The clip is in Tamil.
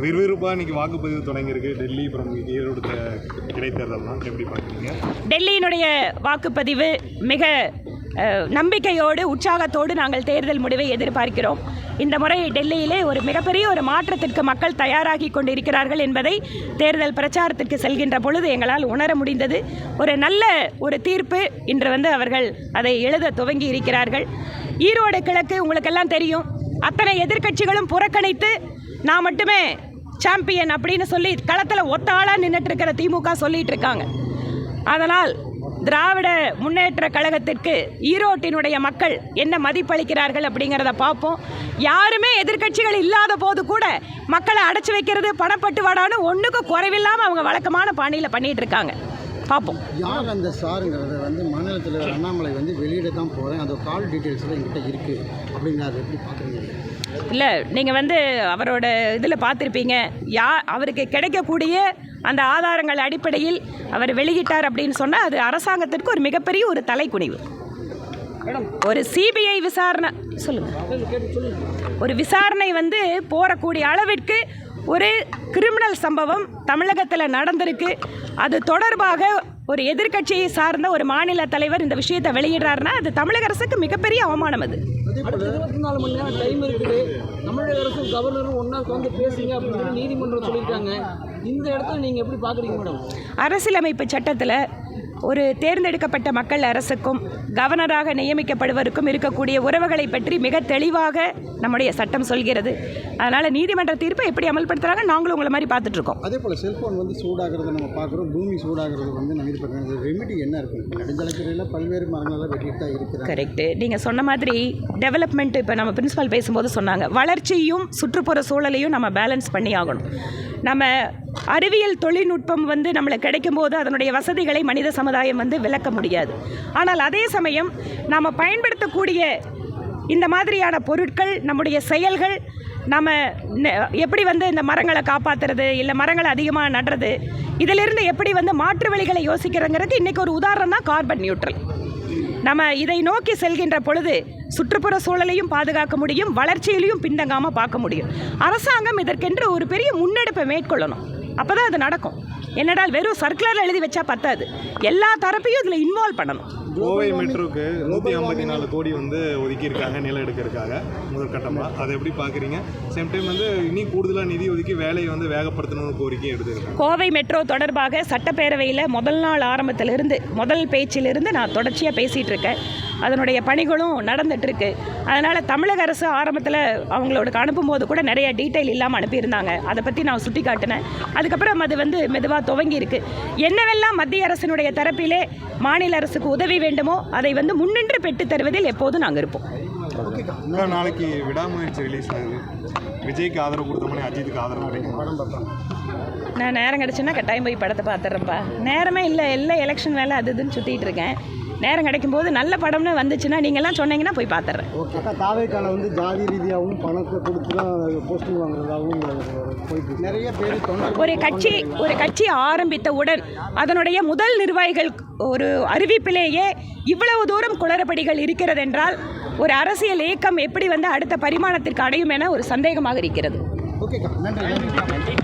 விறுவிறுப்பாக இன்னைக்கு வாக்குப்பதிவு தொடங்கியிருக்கு டெல்லி அப்புறம் ஈரோடு இடைத்தேர்தல்லாம் எப்படி பார்க்குறீங்க? டெல்லியினுடைய வாக்குப்பதிவு மிக நம்பிக்கையோடு உற்சாகத்தோடு நாங்கள் தேர்தல் முடிவை எதிர்பார்க்கிறோம். இந்த முறை டெல்லியிலே ஒரு மிகப்பெரிய ஒரு மாற்றத்திற்கு மக்கள் தயாராகி கொண்டிருக்கிறார்கள் என்பதை தேர்தல் பிரச்சாரத்திற்கு செல்கின்ற பொழுது எங்களால் உணர முடிந்தது. ஒரு நல்ல ஒரு தீர்ப்பு இன்று அவர்கள் அதை எழுத துவங்கி இருக்கிறார்கள். ஈரோடு கிழக்கு உங்களுக்கெல்லாம் தெரியும், அத்தனை எதிர்க்கட்சிகளும் புறக்கணித்து நான் மட்டுமே சாம்பியன் அப்படின்னு சொல்லி களத்தில் ஒத்த ஆளாக நின்றுட்டு இருக்கிற திமுக சொல்லிட்டு இருக்காங்க. அதனால் திராவிட முன்னேற்ற கழகத்திற்கு ஈரோட்டினுடைய மக்கள் என்ன மதிப்பளிக்கிறார்கள் அப்படிங்கிறத பார்ப்போம். யாருமே எதிர்க்கட்சிகள் இல்லாத போது கூட மக்களை அடைச்சி வைக்கிறது பணப்பட்டுவாடான்னு ஒன்றுக்கும் குறைவில்லாமல் அவங்க வழக்கமான பாணியில் பண்ணிகிட்டு இருக்காங்க. பார்ப்போம். யார் அந்த சாருங்கிறத மாநில தலைவர் அண்ணாமலை வெளியிட தான் போகிறேன், அந்த கால் டீட்டெயில்ஸ்லாம் என்கிட்ட இருக்குது அப்படிங்கிறத எப்படி பார்க்குறீங்க? இல்லை, நீங்கள் அவரோட இதில் பார்த்துருப்பீங்க. அவருக்கு கிடைக்கக்கூடிய அந்த ஆதாரங்கள் அடிப்படையில் அவர் வெளியிட்டார் அப்படின்னு சொன்னால் அது அரசாங்கத்திற்கு ஒரு மிகப்பெரிய ஒரு தலைக்குனிவு. ஒரு சிபிஐ விசாரணை ஒரு விசாரணை போகக்கூடிய அளவிற்கு ஒரு கிரிமினல் சம்பவம் தமிழகத்தில் நடந்திருக்கு. அது தொடர்பாக ஒரு எதிர்க்கட்சியை சார்ந்த ஒரு மாநில தலைவர் இந்த விஷயத்தை வெளியிடுறாருன்னா அது தமிழக அரசுக்கு மிகப்பெரிய அவமானம். அது 24 மணி நேரம் டைம் இருக்குது. தமிழக அரசும் கவர்னரும் ஒன்றா வந்து பேசுங்க அப்படின்னு நீதிமன்றம் சொல்லியிருக்காங்க. இந்த இடத்துல நீங்கள் எப்படி பார்க்குறீங்க மேடம்? அரசியலமைப்பு சட்டத்தில் ஒரு தேர்ந்தெடுக்கப்பட்ட மக்கள் அரசுக்கும் கவர்னராக நியமிக்கப்படுவதற்கும் இருக்கக்கூடிய உறவுகளை பற்றி மிக தெளிவாக நம்முடைய சட்டம் சொல்கிறது. அதனால் நீதிமன்ற தீர்ப்பை எப்படி அமல்படுத்துகிறாங்க நாங்களும் உங்களை மாதிரி பார்த்துட்ருக்கோம். அதே போல் செல்ஃபோன் சூடாகிறது நம்ம பார்க்குறோம், பூமி சூடாகிறது நம்ம எதிர்பார்க்குறது ரெமிடி என்ன இருக்குது? நெடுஞ்சாலைத்துறையில் பல்வேறு மரங்களெல்லாம் வெட்டிட்டு தான் இருக்குது. கரெக்டு, நீங்கள் சொன்ன மாதிரி டெவலப்மெண்ட் இப்போ நம்ம பிரின்சிபல் பேசும்போது சொன்னாங்க, வளர்ச்சியும் சுற்றுப்புற சூழலையும் நம்ம பேலன்ஸ் பண்ணி ஆகணும். நம்ம அறிவியல் தொழில்நுட்பம் நம்மளுக்கு கிடைக்கும் போது அதனுடைய வசதிகளை மனித சமுதாயம் விளக்க முடியாது. ஆனால் அதே சமயம் நாம் பயன்படுத்தக்கூடிய இந்த மாதிரியான பொருட்கள், நம்முடைய செயல்கள், நம்ம எப்படி இந்த மரங்களை காப்பாற்றுறது, இல்லை மரங்களை அதிகமாக நடுறது, இதிலிருந்து எப்படி மாற்று வழிகளை யோசிக்கிறதுங்கிறதுக்கு இன்றைக்கி ஒரு உதாரணம் தான் கார்பன் நியூட்ரல். நம்ம இதை நோக்கி செல்கின்ற பொழுது சுற்றுப்புற சூழலையும் பாதுகாக்க முடியும், வளர்ச்சியிலையும் பின்தங்காமல் பார்க்க முடியும். அரசாங்கம் இதற்கென்று ஒரு பெரிய முன்னெடுப்பை மேற்கொள்ளணும். அப்போ தான் அது நடக்கும். என்னடால் வெறும் சர்க்குலர் எழுதி வச்சா பத்தாது, எல்லா தரப்பையும் இதில் இன்வால்வ் பண்ணணும். கோவை மெட்ரோக்கு 154 கோடி ஒதுக்கியிருக்காங்க நிலம் எடுக்கிறதுக்காக முதற்கட்டமாக. அதை எப்படி பார்க்குறீங்க? சேம் டைம் இனி கூடுதலாக நிதி ஒதுக்கி வேலையை வேகப்படுத்தணும்னு கோரிக்கை எடுத்துருக்காங்க. கோவை மெட்ரோ தொடர்பாக சட்டப்பேரவையில் முதல் நாள் ஆரம்பத்திலிருந்து முதல் பேச்சிலிருந்து நான் தொடர்ச்சியாக பேசிகிட்டு இருக்கேன். அதனுடைய பணிகளும் நடந்துகிட்ருக்கு. அதனால் தமிழக அரசு ஆரம்பத்தில் அவங்களோட அனுப்பும்போது கூட நிறைய டீட்டெயில் இல்லாமல் அனுப்பியிருந்தாங்க. அதை பற்றி நான் சுட்டி காட்டினேன். அதுக்கப்புறம் அது மெதுவாக துவங்கி இருக்கு. என்னவெல்லாம் மத்திய அரசினுடைய தரப்பிலே மாநில அரசுக்கு உதவி வேண்டுமோ அதை முன்னின்று பெற்று தருவதில் எப்போதும் நாங்கள் இருப்போம். நாளைக்கு விடாமுயற்சி ரிலீஸ் ஆகுது. விஜய்க்கு ஆதரவு கொடுத்தோம்னே அஜித்துக்கு ஆதரவு கிடைக்கும். நான் நேரம் கிடச்சுன்னா கட்டாயம் போய் படத்தை பார்த்துட்றேன்ப்பா. நேரமே இல்லை, எல்லாம் எலெக்ஷன் வேலை அது இதுன்னு சுற்றிட்டு இருக்கேன். நேரம் கிடைக்கும்போது நல்ல படம்னு வந்துச்சுன்னா நீங்கள்லாம் சொன்னீங்கன்னா போய் பார்த்துட்றேன். ஓகே, தாவேக்கான ஜாதி ரீதியாகவும் பணத்தை கொடுத்து தான் போஸ்டிங் வாங்குறதாகவும் போயிட்டு நிறைய பேர் ஒரு கட்சி ஆரம்பித்தவுடன் அதனுடைய முதல் நிர்வாகிகள் ஒரு அறிவிப்பிலேயே இவ்வளவு தூரம் குளறுபடிகள் இருக்கிறது என்றால் ஒரு அரசியல் இயக்கம் எப்படி அடுத்த பரிமாணத்திற்கு அடையும் என ஒரு சந்தேகமாக இருக்கிறது. ஓகேக்கா, நன்றி.